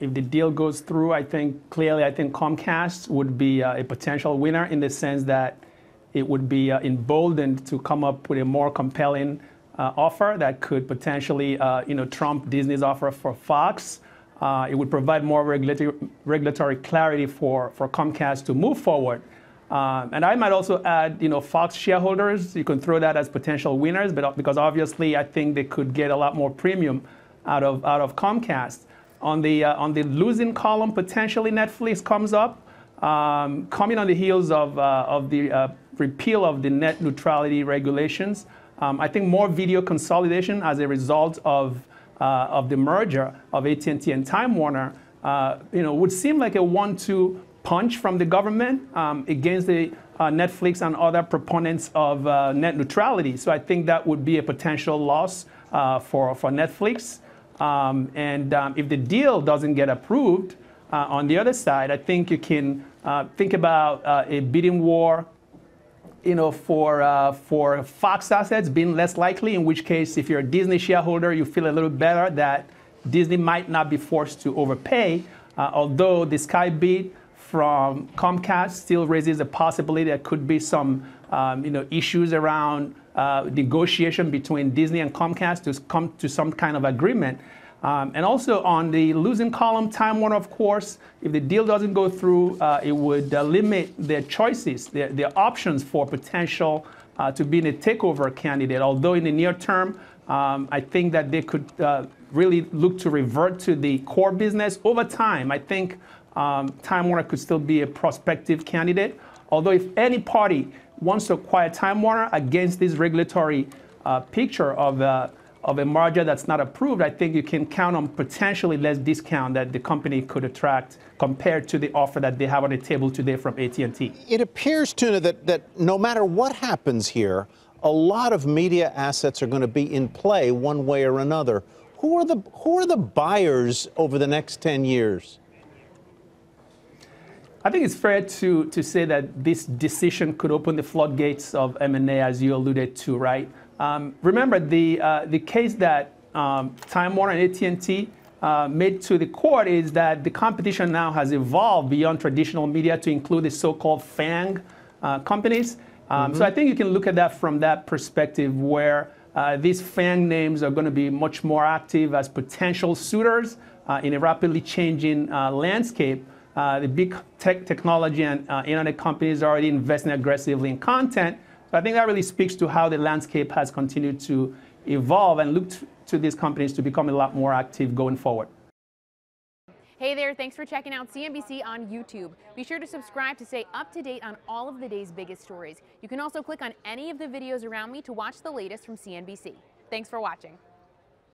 If the deal goes through, I think Comcast would be a potential winner in the sense that it would be emboldened to come up with a more compelling offer that could potentially, trump Disney's offer for Fox. It would provide more regulatory clarity for Comcast to move forward. And I might also add, Fox shareholders, you can throw that as potential winners, but because obviously I think they could get a lot more premium out of Comcast. On the losing column, potentially Netflix comes up, coming on the heels of the repeal of the net neutrality regulations. I think more video consolidation as a result of the merger of AT&T and Time Warner, would seem like a 1-2 punch from the government against the Netflix and other proponents of net neutrality. So I think that would be a potential loss for Netflix. If the deal doesn't get approved, on the other side, I think you can think about a bidding war, for Fox assets being less likely, in which case, if you're a Disney shareholder, you feel a little better that Disney might not be forced to overpay, although the Sky bid from Comcast still raises a possibility there could be some, issues around negotiation between Disney and Comcast to come to some kind of agreement. And also on the losing column, Time Warner, of course, if the deal doesn't go through, it would limit their choices, their options for potential to being a takeover candidate. Although in the near term, I think that they could really look to revert to the core business. Over time, I think Time Warner could still be a prospective candidate. Although if any party wants to acquire Time Warner against this regulatory picture of a merger that's not approved, I think you can count on potentially less discount that the company could attract compared to the offer that they have on the table today from AT&T. It appears, Tuna, that no matter what happens here, a lot of media assets are going to be in play one way or another. Who are the buyers over the next 10 years? I think it's fair to say that this decision could open the floodgates of M&A, as you alluded to, right? Remember, the case that Time Warner and AT&T made to the court is that the competition now has evolved beyond traditional media to include the so-called FANG companies. So I think you can look at that from that perspective, where these FANG names are going to be much more active as potential suitors in a rapidly changing landscape. The big technology and internet companies are already investing aggressively in content. So I think that really speaks to how the landscape has continued to evolve and look to these companies to become a lot more active going forward. Hey there, thanks for checking out CNBC on YouTube. Be sure to subscribe to stay up to date on all of the day's biggest stories. You can also click on any of the videos around me to watch the latest from CNBC. Thanks for watching.